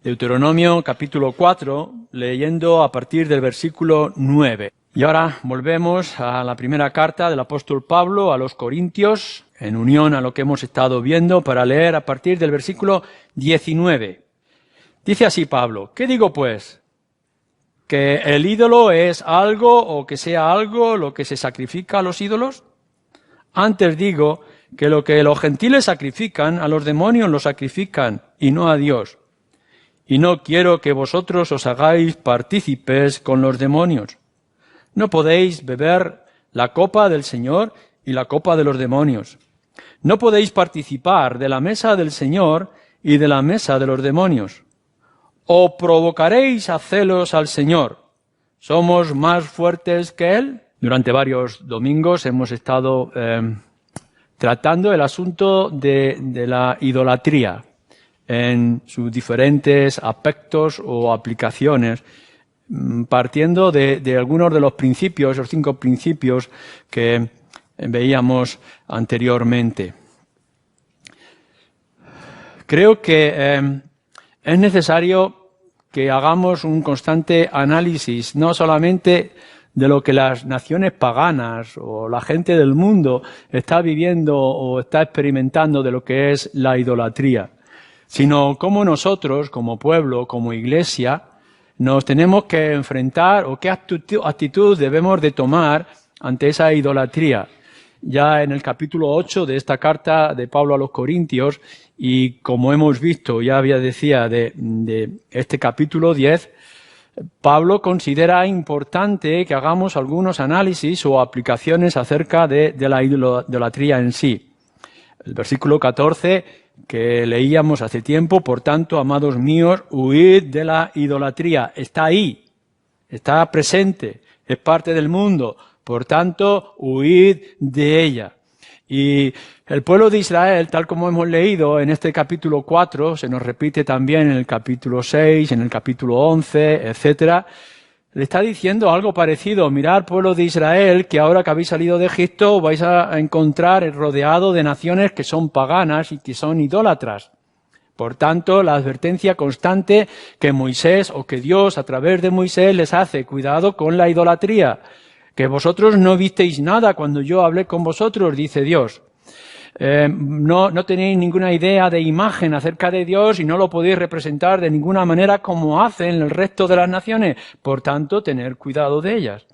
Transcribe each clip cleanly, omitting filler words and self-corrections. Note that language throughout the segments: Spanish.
Deuteronomio capítulo 4, leyendo a partir del versículo 9. Y ahora volvemos a la primera carta del apóstol Pablo a los Corintios, en unión a lo que hemos estado viendo, para leer a partir del versículo 19. Dice así Pablo: ¿qué digo pues? ¿Que el ídolo es algo o que sea algo lo que se sacrifica a los ídolos? Antes digo que lo que los gentiles sacrifican, a los demonios lo sacrifican y no a Dios. Y no quiero que vosotros os hagáis partícipes con los demonios. No podéis beber la copa del Señor y la copa de los demonios. No podéis participar de la mesa del Señor y de la mesa de los demonios. ¿O provocaréis a celos al Señor? ¿Somos más fuertes que Él? Durante varios domingos hemos estado tratando el asunto de la idolatría en sus diferentes aspectos o aplicaciones, partiendo de algunos de los principios, los 5 principios que veíamos anteriormente. Creo que es necesario que hagamos un constante análisis, no solamente de lo que las naciones paganas o la gente del mundo está viviendo o está experimentando de lo que es la idolatría, sino cómo nosotros, como pueblo, como iglesia, nos tenemos que enfrentar o qué actitud debemos de tomar ante esa idolatría. Ya en el capítulo 8 de esta carta de Pablo a los Corintios, y como hemos visto, ya decía de este capítulo 10, Pablo considera importante que hagamos algunos análisis o aplicaciones acerca de la idolatría en sí. El versículo 14 que leíamos hace tiempo: por tanto, amados míos, huid de la idolatría. Está ahí, está presente, es parte del mundo, por tanto, huid de ella. Y el pueblo de Israel, tal como hemos leído en este capítulo 4, se nos repite también en el capítulo 6, en el capítulo 11, etcétera, le está diciendo algo parecido: mirad, pueblo de Israel, que ahora que habéis salido de Egipto vais a encontrar rodeado de naciones que son paganas y que son idólatras. Por tanto, la advertencia constante que Moisés o que Dios a través de Moisés les hace: cuidado con la idolatría, que vosotros no visteis nada cuando yo hablé con vosotros, dice Dios. No tenéis ninguna idea de imagen acerca de Dios y no lo podéis representar de ninguna manera como hacen el resto de las naciones. Por tanto, tener cuidado de ellas.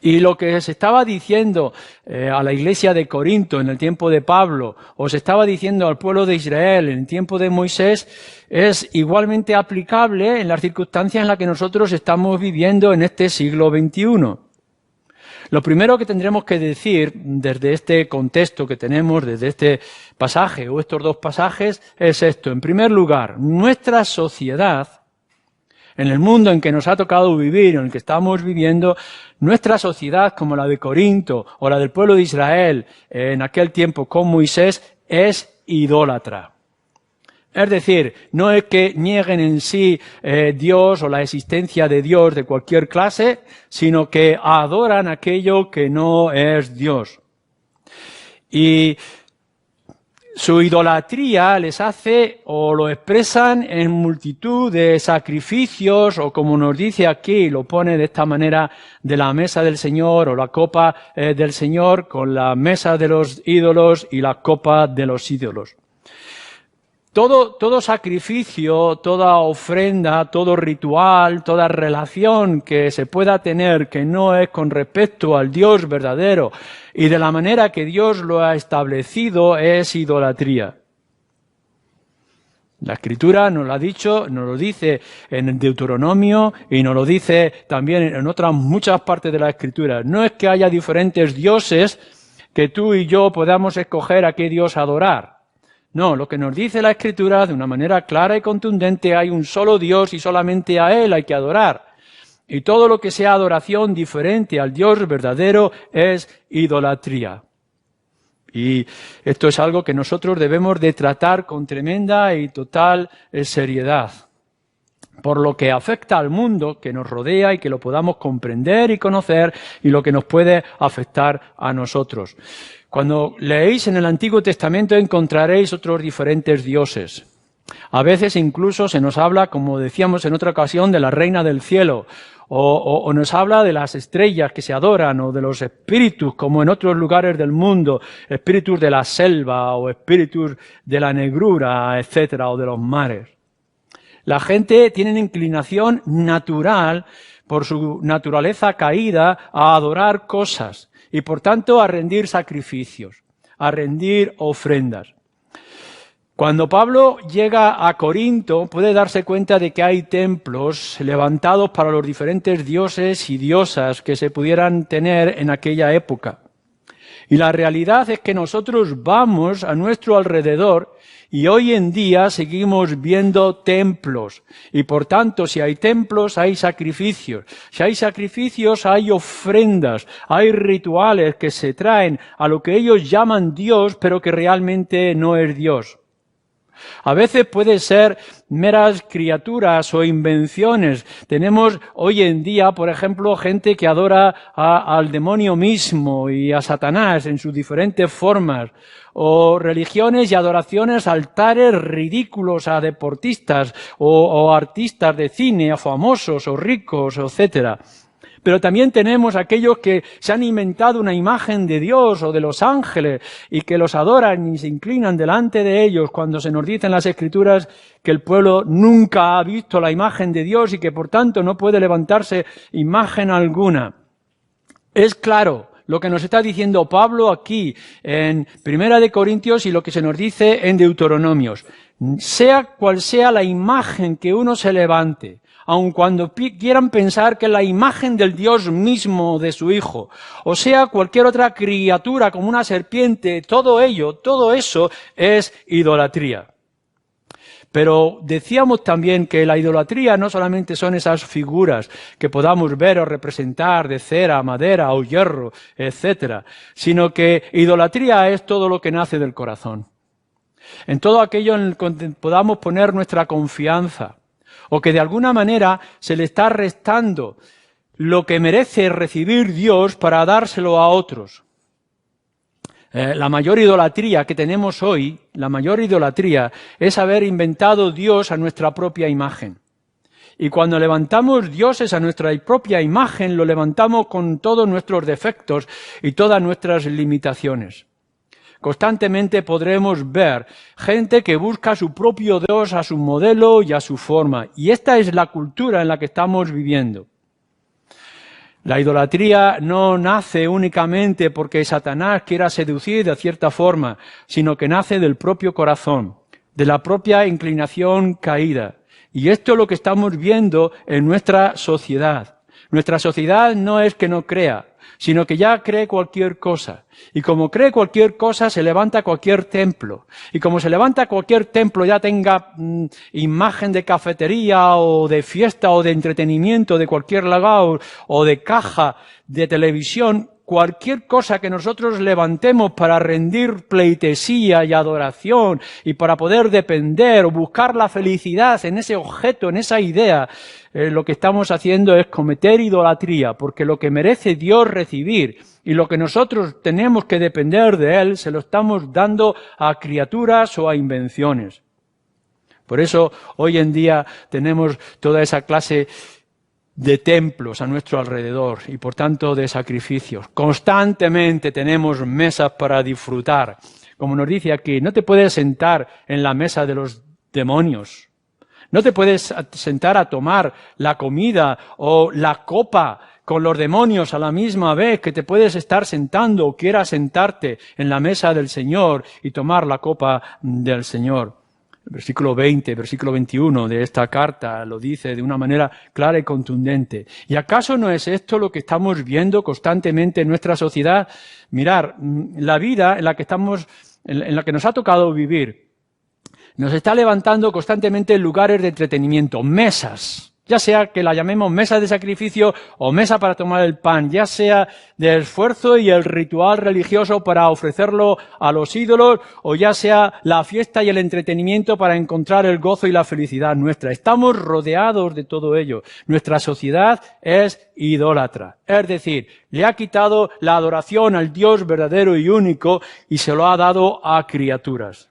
Y lo que se estaba diciendo a la iglesia de Corinto en el tiempo de Pablo, o se estaba diciendo al pueblo de Israel en el tiempo de Moisés, es igualmente aplicable en las circunstancias en las que nosotros estamos viviendo en este siglo XXI. Lo primero que tendremos que decir desde este contexto que tenemos, desde este pasaje o estos 2 pasajes, es esto. En primer lugar, nuestra sociedad, en el mundo en que nos ha tocado vivir, en el que estamos viviendo, nuestra sociedad, como la de Corinto o la del pueblo de Israel en aquel tiempo con Moisés, es idólatra. Es decir, no es que nieguen en sí Dios o la existencia de Dios de cualquier clase, sino que adoran aquello que no es Dios. Y su idolatría les hace o lo expresan en multitud de sacrificios, o como nos dice aquí, lo pone de esta manera, de la mesa del Señor o la copa del Señor con la mesa de los ídolos y la copa de los ídolos. Todo sacrificio, toda ofrenda, todo ritual, toda relación que se pueda tener que no es con respecto al Dios verdadero y de la manera que Dios lo ha establecido, es idolatría. La Escritura nos lo ha dicho, nos lo dice en el Deuteronomio y nos lo dice también en otras muchas partes de la Escritura. No es que haya diferentes dioses que tú y yo podamos escoger a qué Dios adorar. No, lo que nos dice la Escritura de una manera clara y contundente: hay un solo Dios y solamente a Él hay que adorar. Y todo lo que sea adoración diferente al Dios verdadero es idolatría. Y esto es algo que nosotros debemos de tratar con tremenda y total seriedad, por lo que afecta al mundo que nos rodea y que lo podamos comprender y conocer, y lo que nos puede afectar a nosotros. Cuando leéis en el Antiguo Testamento encontraréis otros diferentes dioses. A veces incluso se nos habla, como decíamos en otra ocasión, de la reina del cielo, o nos habla de las estrellas que se adoran, o de los espíritus, como en otros lugares del mundo, espíritus de la selva, o espíritus de la negrura, etcétera, o de los mares. La gente tiene una inclinación natural, por su naturaleza caída, a adorar cosas, y por tanto a rendir sacrificios, a rendir ofrendas. Cuando Pablo llega a Corinto, puede darse cuenta de que hay templos levantados para los diferentes dioses y diosas que se pudieran tener en aquella época. Y la realidad es que nosotros vamos a nuestro alrededor y hoy en día seguimos viendo templos. Y por tanto, si hay templos, hay sacrificios. Si hay sacrificios, hay ofrendas, hay rituales que se traen a lo que ellos llaman Dios, pero que realmente no es Dios. A veces puede ser meras criaturas o invenciones. Tenemos hoy en día, por ejemplo, gente que adora al demonio mismo y a Satanás en sus diferentes formas. O religiones y adoraciones, altares ridículos a deportistas o artistas de cine, a famosos o ricos, etcétera. Pero también tenemos aquellos que se han inventado una imagen de Dios o de los ángeles y que los adoran y se inclinan delante de ellos cuando se nos dice en las Escrituras que el pueblo nunca ha visto la imagen de Dios y que por tanto no puede levantarse imagen alguna. Es claro lo que nos está diciendo Pablo aquí en Primera de Corintios y lo que se nos dice en Deuteronomios. Sea cual sea la imagen que uno se levante, aun cuando quieran pensar que es la imagen del Dios mismo de su Hijo, o sea cualquier otra criatura como una serpiente, todo eso es idolatría. Pero decíamos también que la idolatría no solamente son esas figuras que podamos ver o representar de cera, madera o hierro, etcétera, sino que idolatría es todo lo que nace del corazón. En todo aquello en el que podamos poner nuestra confianza, o que de alguna manera se le está restando lo que merece recibir Dios para dárselo a otros. La mayor idolatría que tenemos hoy, la mayor idolatría, es haber inventado Dios a nuestra propia imagen. Y cuando levantamos dioses a nuestra propia imagen, lo levantamos con todos nuestros defectos y todas nuestras limitaciones. Constantemente podremos ver gente que busca a su propio Dios, a su modelo y a su forma. Y esta es la cultura en la que estamos viviendo. La idolatría no nace únicamente porque Satanás quiera seducir de cierta forma, sino que nace del propio corazón, de la propia inclinación caída. Y esto es lo que estamos viendo en nuestra sociedad. Nuestra sociedad no es que no crea, sino que ya cree cualquier cosa. Y como cree cualquier cosa, se levanta cualquier templo. Y como se levanta cualquier templo, ya tenga imagen de cafetería o de fiesta o de entretenimiento de cualquier lado o de caja de televisión, cualquier cosa que nosotros levantemos para rendir pleitesía y adoración y para poder depender o buscar la felicidad en ese objeto, en esa idea, lo que estamos haciendo es cometer idolatría, porque lo que merece Dios recibir y lo que nosotros tenemos que depender de Él, se lo estamos dando a criaturas o a invenciones. Por eso hoy en día tenemos toda esa clase de templos a nuestro alrededor y por tanto de sacrificios. Constantemente tenemos mesas para disfrutar. Como nos dice aquí, no te puedes sentar en la mesa de los demonios. No te puedes sentar a tomar la comida o la copa con los demonios a la misma vez que te puedes estar sentando o quieras sentarte en la mesa del Señor y tomar la copa del Señor. El versículo 20, versículo 21 de esta carta lo dice de una manera clara y contundente. ¿Y acaso no es esto lo que estamos viendo constantemente en nuestra sociedad? Mirar, la vida en la que nos ha tocado vivir, nos está levantando constantemente lugares de entretenimiento, mesas, ya sea que la llamemos mesa de sacrificio o mesa para tomar el pan, ya sea de esfuerzo y el ritual religioso para ofrecerlo a los ídolos, o ya sea la fiesta y el entretenimiento para encontrar el gozo y la felicidad nuestra. Estamos rodeados de todo ello. Nuestra sociedad es idólatra, es decir, le ha quitado la adoración al Dios verdadero y único y se lo ha dado a criaturas.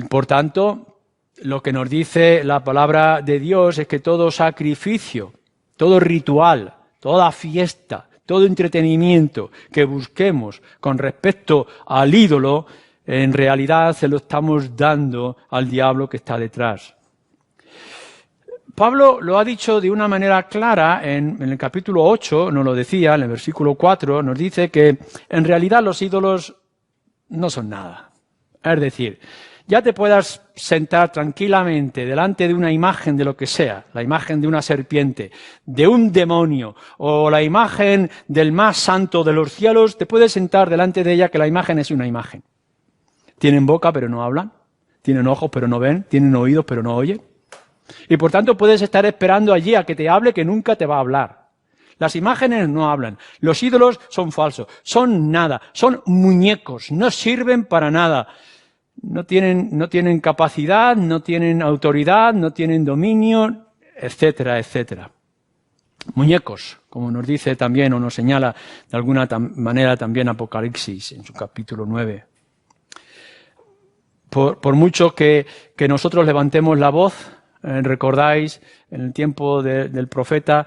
Por tanto, lo que nos dice la palabra de Dios es que todo sacrificio, todo ritual, toda fiesta, todo entretenimiento que busquemos con respecto al ídolo, en realidad se lo estamos dando al diablo que está detrás. Pablo lo ha dicho de una manera clara en el capítulo 8, nos lo decía, en el versículo 4, nos dice que en realidad los ídolos no son nada. Es decir, ya te puedas sentar tranquilamente delante de una imagen de lo que sea, la imagen de una serpiente, de un demonio o la imagen del más santo de los cielos, te puedes sentar delante de ella que la imagen es una imagen. Tienen boca pero no hablan, tienen ojos pero no ven, tienen oídos pero no oyen. Y por tanto puedes estar esperando allí a que te hable que nunca te va a hablar. Las imágenes no hablan, los ídolos son falsos, son nada, son muñecos, no sirven para nada. No tienen capacidad, no tienen autoridad, no tienen dominio, etcétera, etcétera. Muñecos, como nos dice también o nos señala de alguna manera también Apocalipsis en su capítulo 9. Por mucho que nosotros levantemos la voz, recordáis en el tiempo del profeta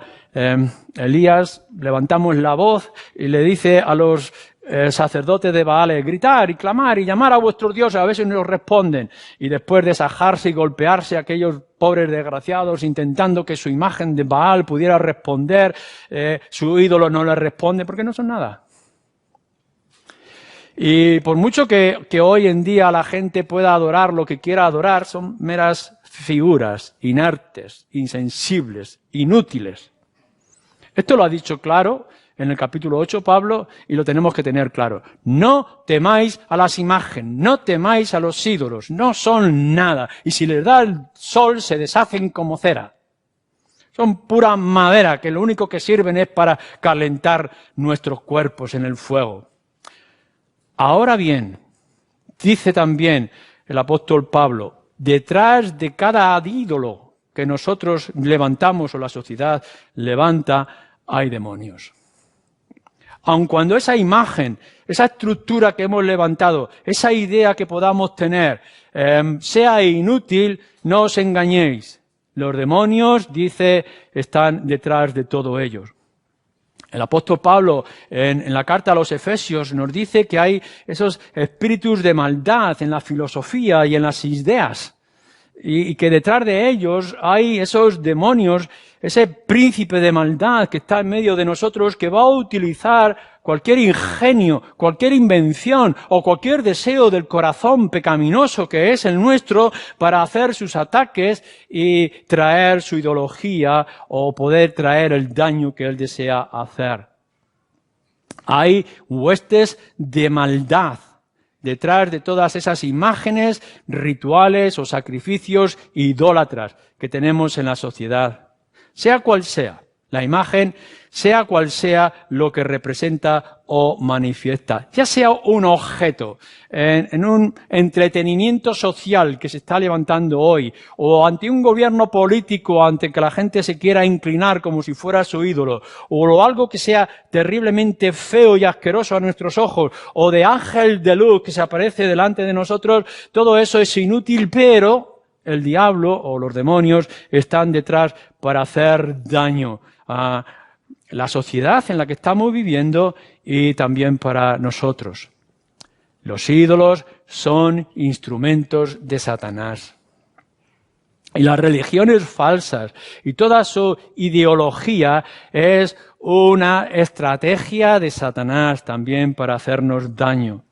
Elías, levantamos la voz y le dice a los sacerdotes de Baal, gritar y clamar y llamar a vuestros dioses, a veces nos responden. Y después de sajarse y golpearse aquellos pobres desgraciados intentando que su imagen de Baal pudiera responder, su ídolo no le responde porque no son nada. Y por mucho que hoy en día la gente pueda adorar lo que quiera adorar, son meras figuras inertes, insensibles, inútiles. Esto lo ha dicho claro en el capítulo 8 Pablo y lo tenemos que tener claro. No temáis a las imágenes, no temáis a los ídolos, no son nada. Y si les da el sol se deshacen como cera. Son pura madera que lo único que sirven es para calentar nuestros cuerpos en el fuego. Ahora bien, dice también el apóstol Pablo, detrás de cada ídolo que nosotros levantamos o la sociedad levanta, hay demonios. Aun cuando esa imagen, esa estructura que hemos levantado, esa idea que podamos tener, sea inútil, no os engañéis. Los demonios, dice, están detrás de todo ello. El apóstol Pablo, en la carta a los Efesios, nos dice que hay esos espíritus de maldad en la filosofía y en las ideas. Y que detrás de ellos hay esos demonios, ese príncipe de maldad que está en medio de nosotros que va a utilizar cualquier ingenio, cualquier invención o cualquier deseo del corazón pecaminoso que es el nuestro para hacer sus ataques y traer su ideología o poder traer el daño que él desea hacer. Hay huestes de maldad detrás de todas esas imágenes, rituales o sacrificios idólatras que tenemos en la sociedad. Sea cual sea la imagen, sea cual sea lo que representa o manifiesta, ya sea un objeto en un entretenimiento social que se está levantando hoy, o ante un gobierno político ante que la gente se quiera inclinar como si fuera su ídolo, o algo que sea terriblemente feo y asqueroso a nuestros ojos, o de ángel de luz que se aparece delante de nosotros, todo eso es inútil, pero el diablo o los demonios están detrás para hacer daño a la sociedad en la que estamos viviendo y también para nosotros. Los ídolos son instrumentos de Satanás. Y las religiones falsas y toda su ideología es una estrategia de Satanás también para hacernos daño.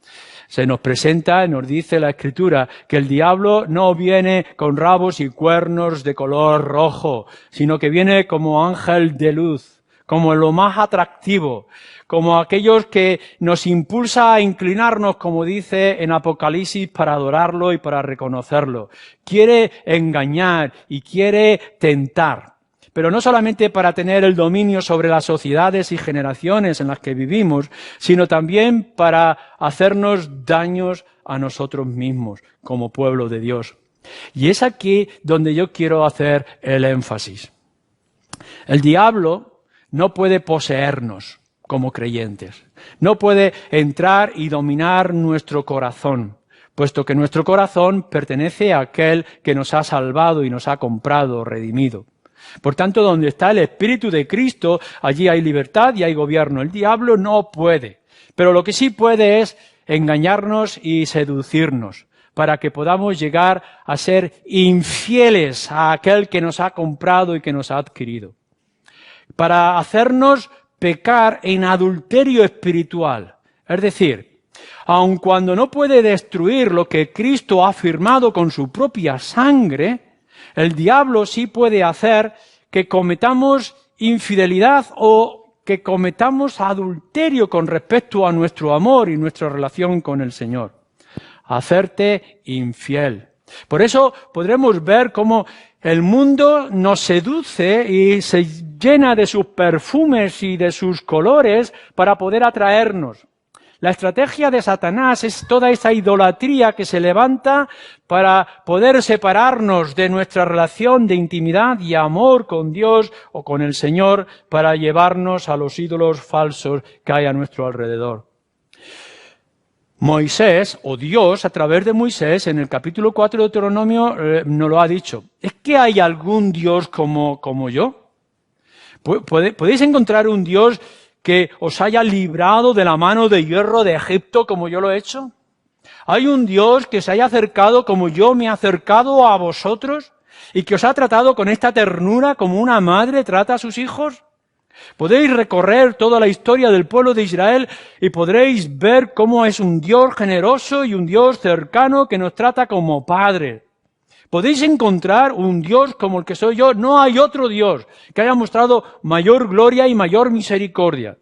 Se nos presenta, nos dice la Escritura, que el diablo no viene con rabos y cuernos de color rojo, sino que viene como ángel de luz, como lo más atractivo, como aquellos que nos impulsa a inclinarnos, como dice en Apocalipsis, para adorarlo y para reconocerlo. Quiere engañar y quiere tentar. Pero no solamente para tener el dominio sobre las sociedades y generaciones en las que vivimos, sino también para hacernos daños a nosotros mismos como pueblo de Dios. Y es aquí donde yo quiero hacer el énfasis. El diablo no puede poseernos como creyentes. No puede entrar y dominar nuestro corazón. puesto que nuestro corazón pertenece a aquel que nos ha salvado y nos ha comprado, redimido. Por tanto, donde está el Espíritu de Cristo, allí hay libertad y hay gobierno. El diablo no puede, pero lo que sí puede es engañarnos y seducirnos, para que podamos llegar a ser infieles a aquel que nos ha comprado y que nos ha adquirido, para hacernos pecar en adulterio espiritual. Es decir, aun cuando no puede destruir lo que Cristo ha firmado con su propia sangre, el diablo sí puede hacer que cometamos infidelidad o que cometamos adulterio con respecto a nuestro amor y nuestra relación con el Señor. Hacerte infiel. Por eso podremos ver cómo el mundo nos seduce y se llena de sus perfumes y de sus colores para poder atraernos. La estrategia de Satanás es toda esa idolatría que se levanta para poder separarnos de nuestra relación de intimidad y amor con Dios o con el Señor para llevarnos a los ídolos falsos que hay a nuestro alrededor. Moisés, o Dios, a través de Moisés, en el capítulo 4 de Deuteronomio, nos lo ha dicho. ¿Es que hay algún Dios como yo? ¿Podéis encontrar un Dios que os haya librado de la mano de hierro de Egipto como yo lo he hecho? ¿Hay un Dios que se haya acercado como yo me he acercado a vosotros y que os ha tratado con esta ternura como una madre trata a sus hijos? Podéis recorrer toda la historia del pueblo de Israel y podréis ver cómo es un Dios generoso y un Dios cercano que nos trata como padre. Podéis encontrar un Dios como el que soy yo. No hay otro Dios que haya mostrado mayor gloria y mayor misericordia.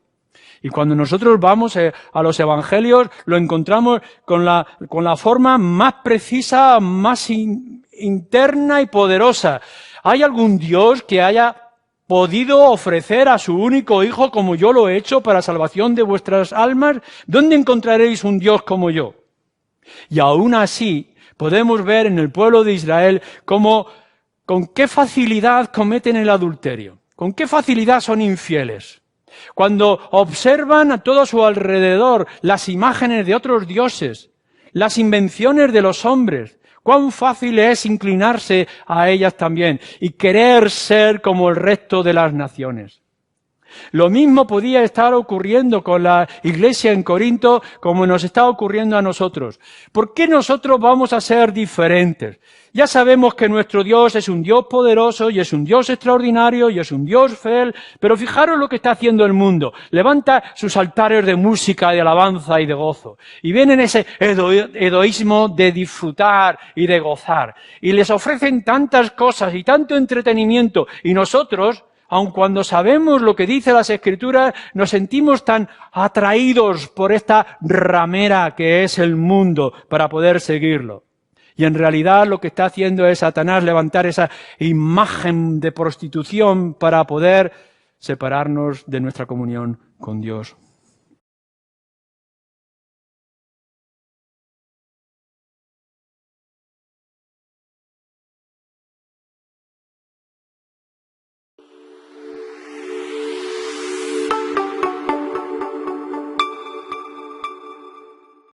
Y cuando nosotros vamos a los evangelios, lo encontramos con la forma más precisa, más interna y poderosa. ¿Hay algún Dios que haya podido ofrecer a su único Hijo como yo lo he hecho para salvación de vuestras almas? ¿Dónde encontraréis un Dios como yo? Y aún así podemos ver en el pueblo de Israel cómo, con qué facilidad cometen el adulterio, con qué facilidad son infieles. Cuando observan a todo su alrededor las imágenes de otros dioses, las invenciones de los hombres, cuán fácil es inclinarse a ellas también y querer ser como el resto de las naciones. Lo mismo podía estar ocurriendo con la iglesia en Corinto como nos está ocurriendo a nosotros. ¿Por qué nosotros vamos a ser diferentes? Ya sabemos que nuestro Dios es un Dios poderoso y es un Dios extraordinario y es un Dios fiel, pero fijaros lo que está haciendo el mundo. Levanta sus altares de música, de alabanza y de gozo. Y viene en ese egoísmo de disfrutar y de gozar. Y les ofrecen tantas cosas y tanto entretenimiento. Y nosotros, aun cuando sabemos lo que dice las Escrituras, nos sentimos tan atraídos por esta ramera que es el mundo para poder seguirlo. Y en realidad lo que está haciendo es Satanás levantar esa imagen de prostitución para poder separarnos de nuestra comunión con Dios.